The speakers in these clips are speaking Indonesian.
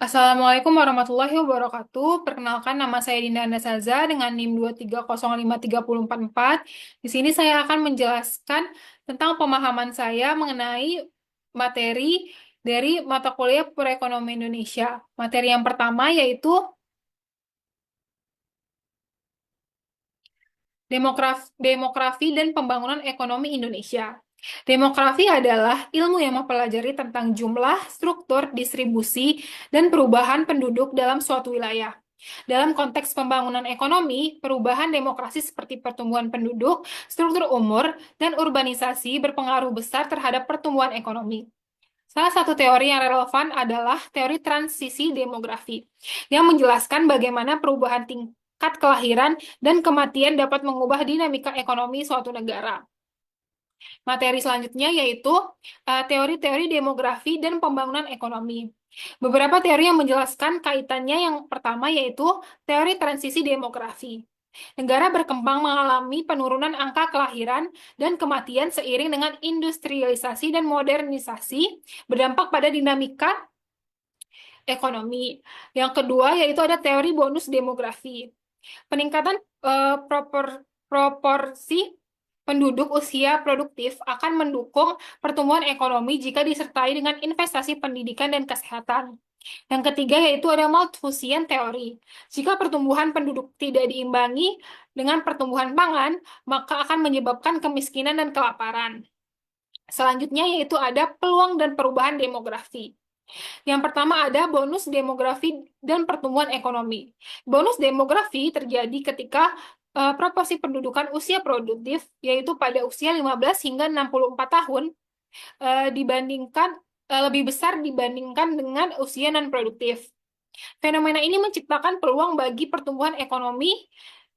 Assalamualaikum warahmatullahi wabarakatuh. Perkenalkan, nama saya Dinda Anasaza dengan NIM 2305344. Di sini saya akan menjelaskan tentang pemahaman saya mengenai materi dari mata kuliah Perekonomian Indonesia. Materi yang pertama yaitu demografi dan pembangunan ekonomi Indonesia. Demografi adalah ilmu yang mempelajari tentang jumlah, struktur, distribusi, dan perubahan penduduk dalam suatu wilayah. Dalam konteks pembangunan ekonomi, perubahan demokrasi seperti pertumbuhan penduduk, struktur umur, dan urbanisasi berpengaruh besar terhadap pertumbuhan ekonomi. Salah satu teori yang relevan adalah teori transisi demografi, yang menjelaskan bagaimana perubahan tingkat kelahiran dan kematian dapat mengubah dinamika ekonomi suatu negara. Materi selanjutnya yaitu teori-teori demografi dan pembangunan ekonomi. Beberapa teori yang menjelaskan kaitannya yang pertama yaitu teori transisi demografi. Negara berkembang mengalami penurunan angka kelahiran dan kematian seiring dengan industrialisasi dan modernisasi berdampak pada dinamika ekonomi. Yang kedua yaitu ada teori bonus demografi. Peningkatan proporsi penduduk usia produktif akan mendukung pertumbuhan ekonomi jika disertai dengan investasi pendidikan dan kesehatan. Yang ketiga yaitu ada Malthusian teori. Jika pertumbuhan penduduk tidak diimbangi dengan pertumbuhan pangan, maka akan menyebabkan kemiskinan dan kelaparan. Selanjutnya yaitu ada peluang dan perubahan demografi. Yang pertama ada bonus demografi dan pertumbuhan ekonomi. Bonus demografi terjadi ketika proporsi pendudukan usia produktif, yaitu pada usia 15 hingga 64 tahun, dibandingkan lebih besar dibandingkan dengan usia non-produktif. Fenomena ini menciptakan peluang bagi pertumbuhan ekonomi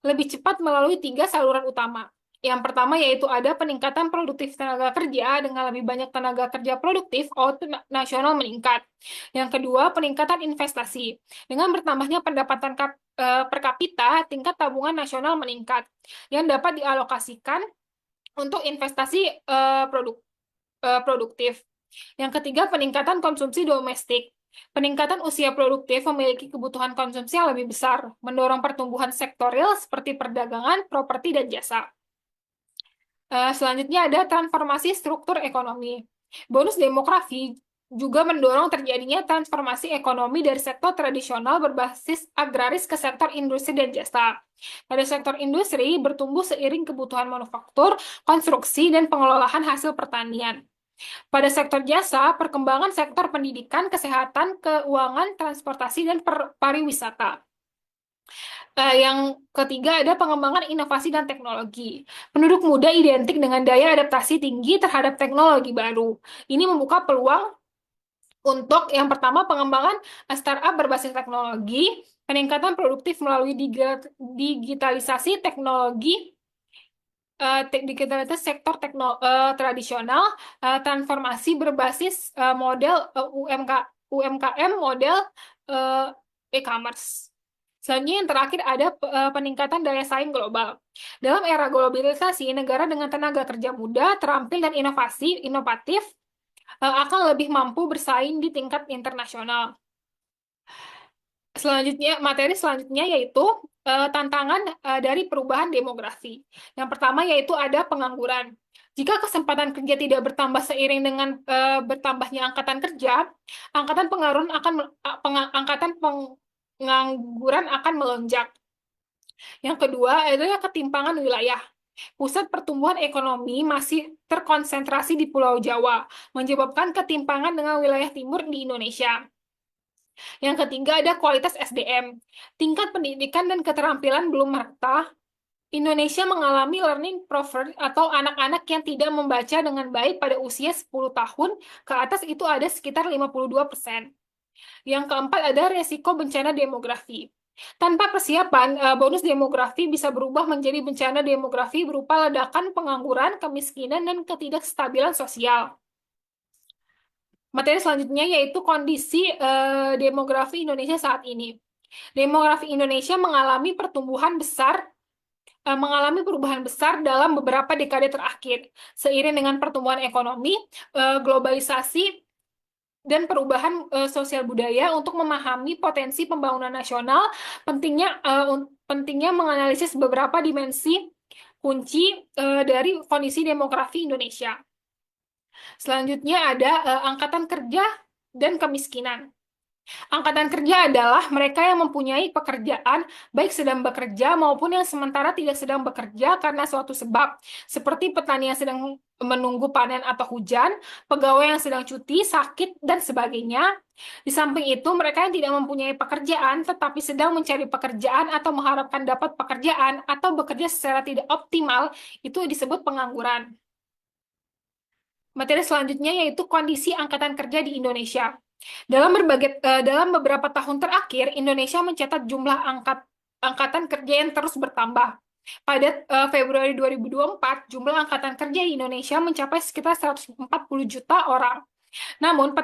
lebih cepat melalui tiga saluran utama. Yang pertama yaitu ada peningkatan produktif tenaga kerja dengan lebih banyak tenaga kerja produktif, output nasional meningkat. Yang kedua, peningkatan investasi. Dengan bertambahnya pendapatan per kapita, tingkat tabungan nasional meningkat yang dapat dialokasikan untuk investasi produktif. Yang ketiga, peningkatan konsumsi domestik. Peningkatan usia produktif memiliki kebutuhan konsumsi yang lebih besar, mendorong pertumbuhan sektor real seperti perdagangan, properti, dan jasa. Selanjutnya ada transformasi struktur ekonomi. Bonus demografi juga mendorong terjadinya transformasi ekonomi dari sektor tradisional berbasis agraris ke sektor industri dan jasa. Pada sektor industri, bertumbuh seiring kebutuhan manufaktur, konstruksi, dan pengelolaan hasil pertanian. Pada sektor jasa, perkembangan sektor pendidikan, kesehatan, keuangan, transportasi, dan pariwisata. Yang ketiga ada pengembangan inovasi dan teknologi. Penduduk muda identik dengan daya adaptasi tinggi terhadap teknologi baru. Ini membuka peluang untuk yang pertama pengembangan startup berbasis teknologi, peningkatan produktif melalui digitalisasi teknologi, digitalisasi sektor tradisional, transformasi berbasis model UMKM model e-commerce. Selanjutnya yang terakhir ada peningkatan daya saing global. Dalam era globalisasi, negara dengan tenaga kerja muda, terampil, dan inovatif akan lebih mampu bersaing di tingkat internasional. Materi selanjutnya yaitu tantangan dari perubahan demografi. Yang pertama yaitu ada pengangguran. Jika kesempatan kerja tidak bertambah seiring dengan bertambahnya angkatan kerja, angkatan pengangguran akan melonjak. Yang kedua adalah ketimpangan wilayah. Pusat pertumbuhan ekonomi masih terkonsentrasi di Pulau Jawa, menyebabkan ketimpangan dengan wilayah timur di Indonesia. Yang ketiga ada kualitas SDM. Tingkat pendidikan dan keterampilan belum merata. Indonesia mengalami learning poverty atau anak-anak yang tidak membaca dengan baik pada usia 10 tahun ke atas itu ada sekitar 52%. Yang keempat ada resiko bencana demografi. Tanpa persiapan, bonus demografi bisa berubah menjadi bencana demografi berupa ledakan pengangguran, kemiskinan, dan ketidakstabilan sosial. Materi selanjutnya yaitu kondisi demografi Indonesia saat ini. Demografi Indonesia mengalami perubahan besar dalam beberapa dekade terakhir. Seiring dengan pertumbuhan ekonomi, globalisasi dan perubahan sosial budaya untuk memahami potensi pembangunan nasional, pentingnya menganalisis beberapa dimensi kunci dari kondisi demografi Indonesia. Selanjutnya ada angkatan kerja dan kemiskinan. Angkatan kerja adalah mereka yang mempunyai pekerjaan, baik sedang bekerja maupun yang sementara tidak sedang bekerja karena suatu sebab, seperti petani yang sedang menunggu panen atau hujan, pegawai yang sedang cuti, sakit, dan sebagainya. Di samping itu, mereka yang tidak mempunyai pekerjaan tetapi sedang mencari pekerjaan atau mengharapkan dapat pekerjaan atau bekerja secara tidak optimal, itu disebut pengangguran. Materi selanjutnya yaitu kondisi angkatan kerja di Indonesia. Dalam beberapa tahun terakhir, Indonesia mencatat jumlah angkatan kerja yang terus bertambah. Pada Februari 2024, jumlah angkatan kerja di Indonesia mencapai sekitar 140 juta orang. Namun,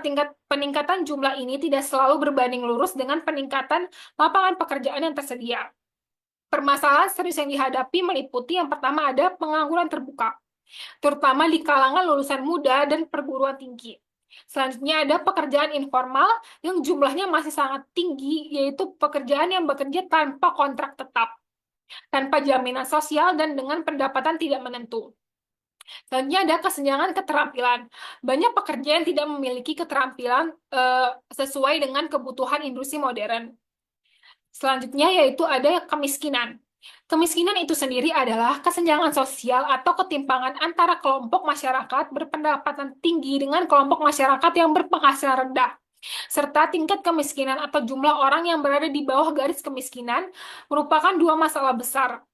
peningkatan jumlah ini tidak selalu berbanding lurus dengan peningkatan lapangan pekerjaan yang tersedia. Permasalahan serius yang dihadapi meliputi yang pertama ada pengangguran terbuka, terutama di kalangan lulusan muda dan perguruan tinggi. Selanjutnya ada pekerjaan informal yang jumlahnya masih sangat tinggi, yaitu pekerjaan yang bekerja tanpa kontrak tetap, tanpa jaminan sosial, dan dengan pendapatan tidak menentu. Selanjutnya ada kesenjangan keterampilan. Banyak pekerja yang tidak memiliki keterampilan sesuai dengan kebutuhan industri modern. Selanjutnya yaitu ada kemiskinan. Kemiskinan itu sendiri adalah kesenjangan sosial atau ketimpangan antara kelompok masyarakat berpendapatan tinggi dengan kelompok masyarakat yang berpenghasilan rendah, serta tingkat kemiskinan atau jumlah orang yang berada di bawah garis kemiskinan merupakan dua masalah besar.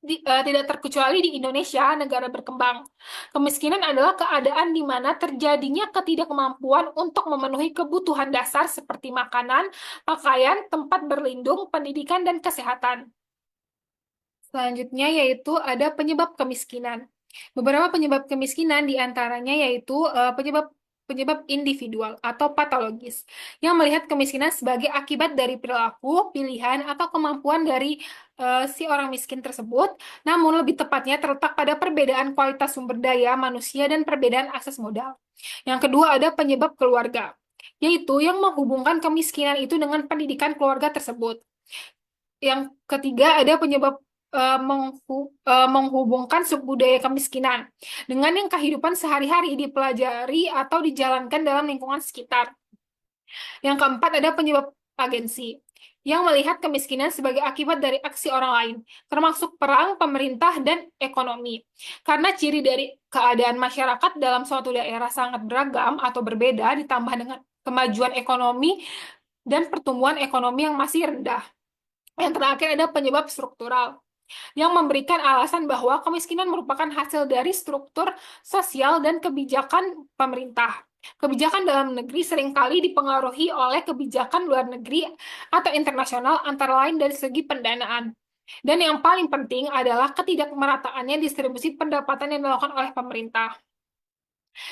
Tidak terkecuali di Indonesia, negara berkembang. Kemiskinan adalah keadaan di mana terjadinya ketidakmampuan untuk memenuhi kebutuhan dasar seperti makanan, pakaian, tempat berlindung, pendidikan, dan kesehatan. Selanjutnya yaitu ada penyebab kemiskinan. Beberapa penyebab kemiskinan diantaranya yaitu penyebab individual atau patologis, yang melihat kemiskinan sebagai akibat dari perilaku, pilihan, atau kemampuan dari si orang miskin tersebut, namun lebih tepatnya terletak pada perbedaan kualitas sumber daya manusia dan perbedaan akses modal. Yang kedua ada penyebab keluarga, yaitu yang menghubungkan kemiskinan itu dengan pendidikan keluarga tersebut. Yang ketiga ada penyebab menghubungkan subbudaya kemiskinan dengan yang kehidupan sehari-hari dipelajari atau dijalankan dalam lingkungan sekitar. Yang keempat ada penyebab agensi, yang melihat kemiskinan sebagai akibat dari aksi orang lain, termasuk perang, pemerintah, dan ekonomi. Karena ciri dari keadaan masyarakat dalam suatu daerah sangat beragam atau berbeda, ditambah dengan kemajuan ekonomi dan pertumbuhan ekonomi yang masih rendah. Yang terakhir ada penyebab struktural, yang memberikan alasan bahwa kemiskinan merupakan hasil dari struktur sosial dan kebijakan pemerintah. Kebijakan dalam negeri seringkali dipengaruhi oleh kebijakan luar negeri atau internasional, antara lain dari segi pendanaan. Dan yang paling penting adalah ketidakmerataannya distribusi pendapatan yang dilakukan oleh pemerintah.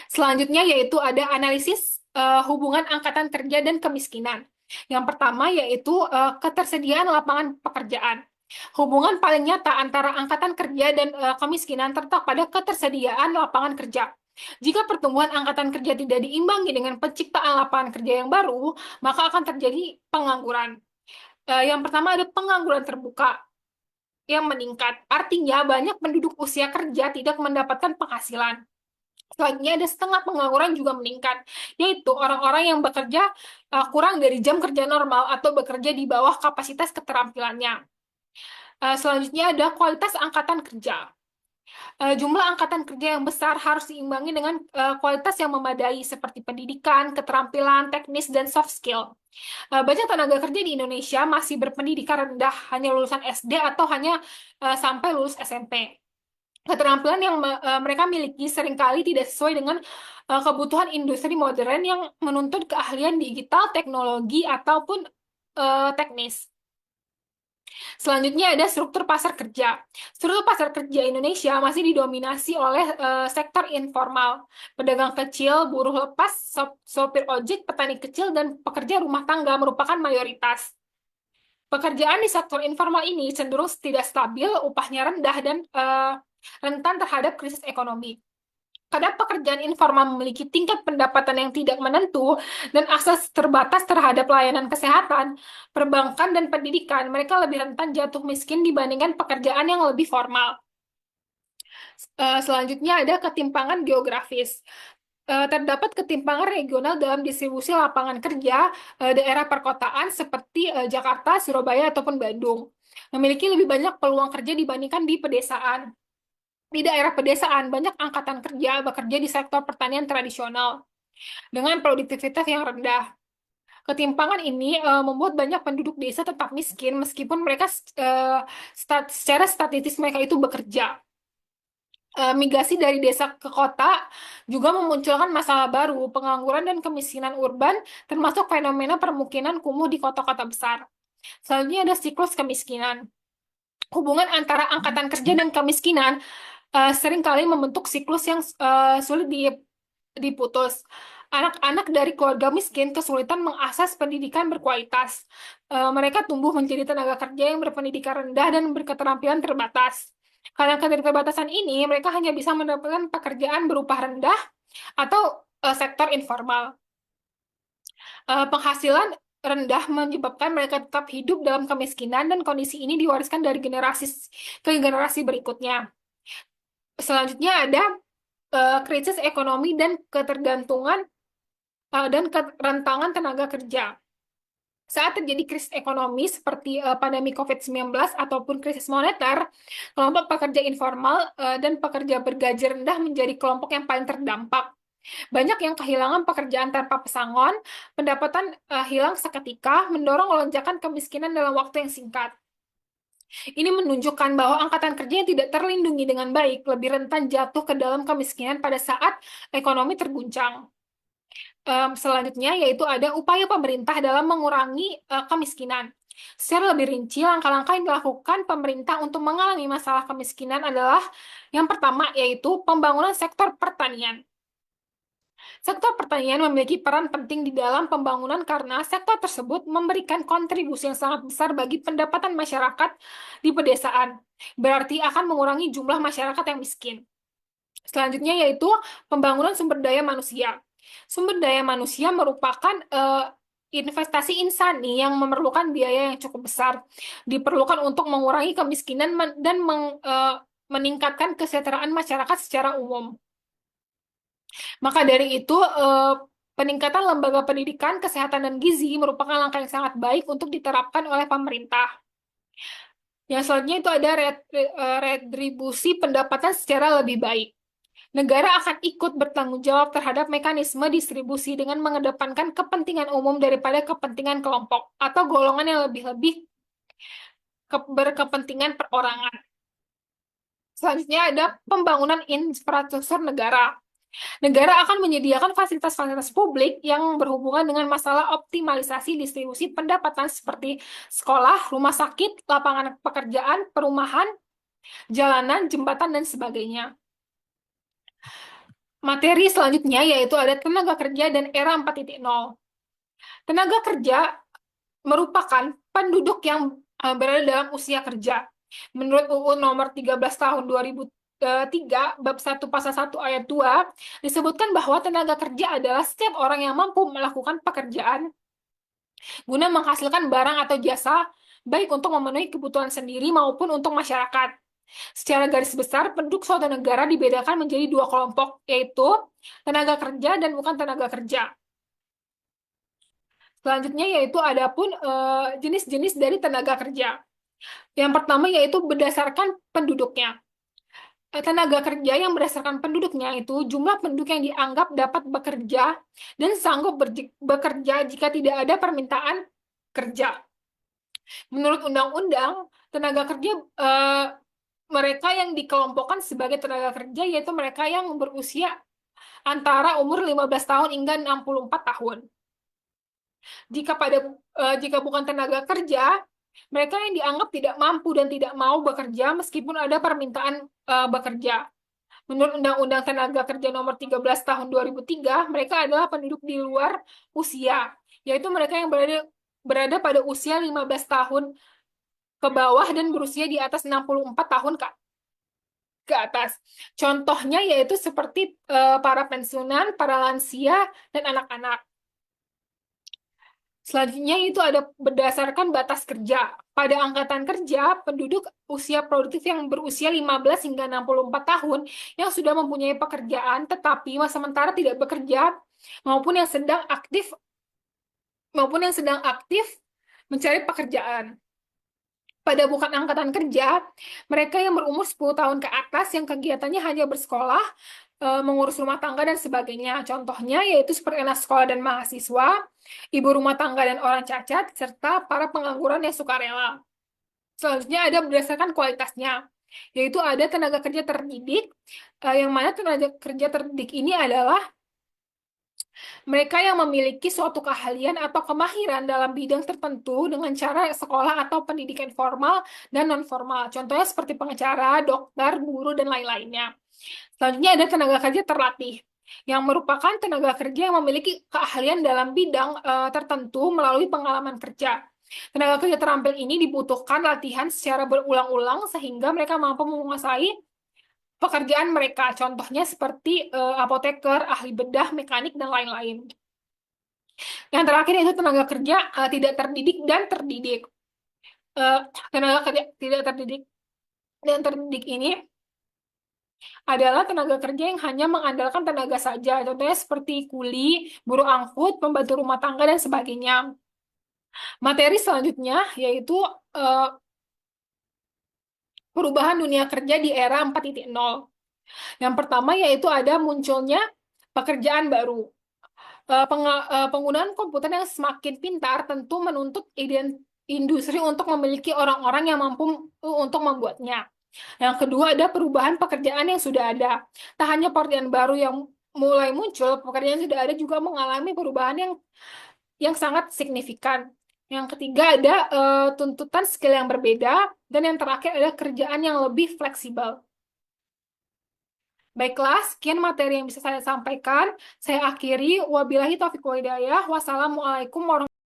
Selanjutnya yaitu ada analisis hubungan angkatan kerja dan kemiskinan. Yang pertama yaitu ketersediaan lapangan pekerjaan. Hubungan paling nyata antara angkatan kerja dan kemiskinan terletak pada ketersediaan lapangan kerja. Jika pertumbuhan angkatan kerja tidak diimbangi dengan penciptaan lapangan kerja yang baru, maka akan terjadi pengangguran. Yang pertama ada pengangguran terbuka yang meningkat. Artinya banyak penduduk usia kerja tidak mendapatkan penghasilan. Selanjutnya ada setengah pengangguran juga meningkat, yaitu orang-orang yang bekerja kurang dari jam kerja normal atau bekerja di bawah kapasitas keterampilannya. Selanjutnya ada kualitas angkatan kerja. Jumlah angkatan kerja yang besar harus diimbangi dengan kualitas yang memadai seperti pendidikan, keterampilan, teknis, dan soft skill. Banyak tenaga kerja di Indonesia masih berpendidikan rendah, hanya lulusan SD atau hanya sampai lulus SMP. Keterampilan yang mereka miliki seringkali tidak sesuai dengan kebutuhan industri modern yang menuntut keahlian digital, teknologi, ataupun teknis. Selanjutnya ada struktur pasar kerja. Struktur pasar kerja Indonesia masih didominasi oleh sektor informal, pedagang kecil, buruh lepas, sopir ojek, petani kecil, dan pekerja rumah tangga merupakan mayoritas. Pekerjaan di sektor informal ini cenderung tidak stabil, upahnya rendah, dan rentan terhadap krisis ekonomi. Karena pekerjaan informal memiliki tingkat pendapatan yang tidak menentu dan akses terbatas terhadap layanan kesehatan, perbankan, dan pendidikan, mereka lebih rentan jatuh miskin dibandingkan pekerjaan yang lebih formal. Selanjutnya ada ketimpangan geografis. Terdapat ketimpangan regional dalam distribusi lapangan kerja daerah perkotaan seperti Jakarta, Surabaya, ataupun Bandung. Memiliki lebih banyak peluang kerja dibandingkan di pedesaan. Di daerah pedesaan, banyak angkatan kerja bekerja di sektor pertanian tradisional dengan produktivitas yang rendah. Ketimpangan ini membuat banyak penduduk desa tetap miskin meskipun mereka secara statistik mereka itu bekerja. Migrasi dari desa ke kota juga memunculkan masalah baru, pengangguran dan kemiskinan urban, termasuk fenomena permukiman kumuh di kota-kota besar. Selanjutnya ada siklus kemiskinan. Hubungan antara angkatan kerja dan kemiskinan seringkali membentuk siklus yang sulit diputus. Anak-anak dari keluarga miskin kesulitan mengakses pendidikan berkualitas. Mereka tumbuh menjadi tenaga kerja yang berpendidikan rendah dan berketerampilan terbatas. Karena keterbatasan ini, mereka hanya bisa mendapatkan pekerjaan berupa rendah atau sektor informal. Penghasilan rendah menyebabkan mereka tetap hidup dalam kemiskinan dan kondisi ini diwariskan dari generasi ke generasi berikutnya. Selanjutnya ada krisis ekonomi dan ketergantungan dan kerentangan tenaga kerja. Saat terjadi krisis ekonomi seperti pandemi COVID-19 ataupun krisis moneter, kelompok pekerja informal dan pekerja bergaji rendah menjadi kelompok yang paling terdampak. Banyak yang kehilangan pekerjaan tanpa pesangon, pendapatan hilang seketika, mendorong lonjakan kemiskinan dalam waktu yang singkat. Ini menunjukkan bahwa angkatan kerja yang tidak terlindungi dengan baik lebih rentan jatuh ke dalam kemiskinan pada saat ekonomi terguncang. Selanjutnya yaitu ada upaya pemerintah dalam mengurangi kemiskinan. Secara lebih rinci, langkah-langkah yang dilakukan pemerintah untuk mengalami masalah kemiskinan adalah yang pertama yaitu pembangunan sektor pertanian. Sektor pertanian memiliki peran penting di dalam pembangunan karena sektor tersebut memberikan kontribusi yang sangat besar bagi pendapatan masyarakat di pedesaan. Berarti akan mengurangi jumlah masyarakat yang miskin. Selanjutnya yaitu pembangunan sumber daya manusia. Sumber daya manusia merupakan investasi insani yang memerlukan biaya yang cukup besar. Diperlukan untuk mengurangi kemiskinan dan meningkatkan kesejahteraan masyarakat secara umum. Maka dari itu, peningkatan lembaga pendidikan, kesehatan, dan gizi merupakan langkah yang sangat baik untuk diterapkan oleh pemerintah. Yang selanjutnya itu ada retribusi pendapatan secara lebih baik. Negara akan ikut bertanggung jawab terhadap mekanisme distribusi dengan mengedepankan kepentingan umum daripada kepentingan kelompok atau golongan yang lebih-lebih berkepentingan perorangan. Selanjutnya ada pembangunan infrastruktur negara. Negara akan menyediakan fasilitas-fasilitas publik yang berhubungan dengan masalah optimalisasi distribusi pendapatan seperti sekolah, rumah sakit, lapangan pekerjaan, perumahan, jalanan, jembatan, dan sebagainya. Materi selanjutnya yaitu ada tenaga kerja dan era 4.0. Tenaga kerja merupakan penduduk yang berada dalam usia kerja. Menurut UU nomor 13 tahun 2003, bab 1 pasal 1 ayat 2, disebutkan bahwa tenaga kerja adalah setiap orang yang mampu melakukan pekerjaan guna menghasilkan barang atau jasa, baik untuk memenuhi kebutuhan sendiri maupun untuk masyarakat. Secara garis besar, penduduk suatu negara dibedakan menjadi dua kelompok, yaitu tenaga kerja dan bukan tenaga kerja. Selanjutnya yaitu adapun jenis-jenis dari tenaga kerja. Yang pertama yaitu berdasarkan penduduknya. Tenaga kerja yang berdasarkan penduduknya itu jumlah penduduk yang dianggap dapat bekerja dan sanggup bekerja jika tidak ada permintaan kerja. Menurut undang-undang, tenaga kerja mereka yang dikelompokkan sebagai tenaga kerja yaitu mereka yang berusia antara umur 15 tahun hingga 64 tahun. Jika bukan tenaga kerja, mereka yang dianggap tidak mampu dan tidak mau bekerja meskipun ada permintaan bekerja. Menurut Undang-Undang Tenaga Kerja Nomor 13 Tahun 2003, mereka adalah penduduk di luar usia, yaitu mereka yang berada pada usia 15 tahun ke bawah dan berusia di atas 64 tahun, Kak. ke atas. Contohnya yaitu seperti para pensiunan, para lansia, dan anak-anak. Selanjutnya itu ada berdasarkan batas kerja. Pada angkatan kerja, penduduk usia produktif yang berusia 15 hingga 64 tahun yang sudah mempunyai pekerjaan tetapi sementara tidak bekerja maupun yang sedang aktif mencari pekerjaan. Pada bukan angkatan kerja, mereka yang berumur 10 tahun ke atas yang kegiatannya hanya bersekolah, mengurus rumah tangga dan sebagainya. Contohnya yaitu seperti anak sekolah dan mahasiswa, ibu rumah tangga dan orang cacat, serta para pengangguran yang sukarela. Selanjutnya ada berdasarkan kualitasnya, yaitu ada tenaga kerja terdidik, yang mana tenaga kerja terdidik ini adalah mereka yang memiliki suatu keahlian atau kemahiran dalam bidang tertentu dengan cara sekolah atau pendidikan formal dan non-formal. Contohnya seperti pengacara, dokter, guru, dan lain-lainnya. Selanjutnya ada tenaga kerja terlatih, yang merupakan tenaga kerja yang memiliki keahlian dalam bidang tertentu melalui pengalaman kerja. Tenaga kerja terampil ini dibutuhkan latihan secara berulang-ulang sehingga mereka mampu menguasai pekerjaan mereka. Contohnya seperti apoteker, ahli bedah, mekanik, dan lain-lain. Yang terakhir itu tenaga kerja tidak terdidik dan terdidik. Eh, Tenaga kerja tidak terdidik dan terdidik ini adalah tenaga kerja yang hanya mengandalkan tenaga saja. Contohnya seperti kuli, buruh angkut, pembantu rumah tangga, dan sebagainya. Materi selanjutnya yaitu eh, perubahan dunia kerja di era 4.0. Yang pertama yaitu ada munculnya pekerjaan baru. Penggunaan komputer yang semakin pintar tentu menuntut industri untuk memiliki orang-orang yang mampu untuk membuatnya. Yang kedua ada perubahan pekerjaan yang sudah ada. Tak hanya pekerjaan baru yang mulai muncul, pekerjaan yang sudah ada juga mengalami perubahan yang sangat signifikan. Yang ketiga ada tuntutan skill yang berbeda, dan yang terakhir ada kerjaan yang lebih fleksibel. Baiklah, sekian materi yang bisa saya sampaikan. Saya akhiri. Wabillahi taufiq wal hidayah. Wassalamualaikum warahmatullahi wabarakatuh.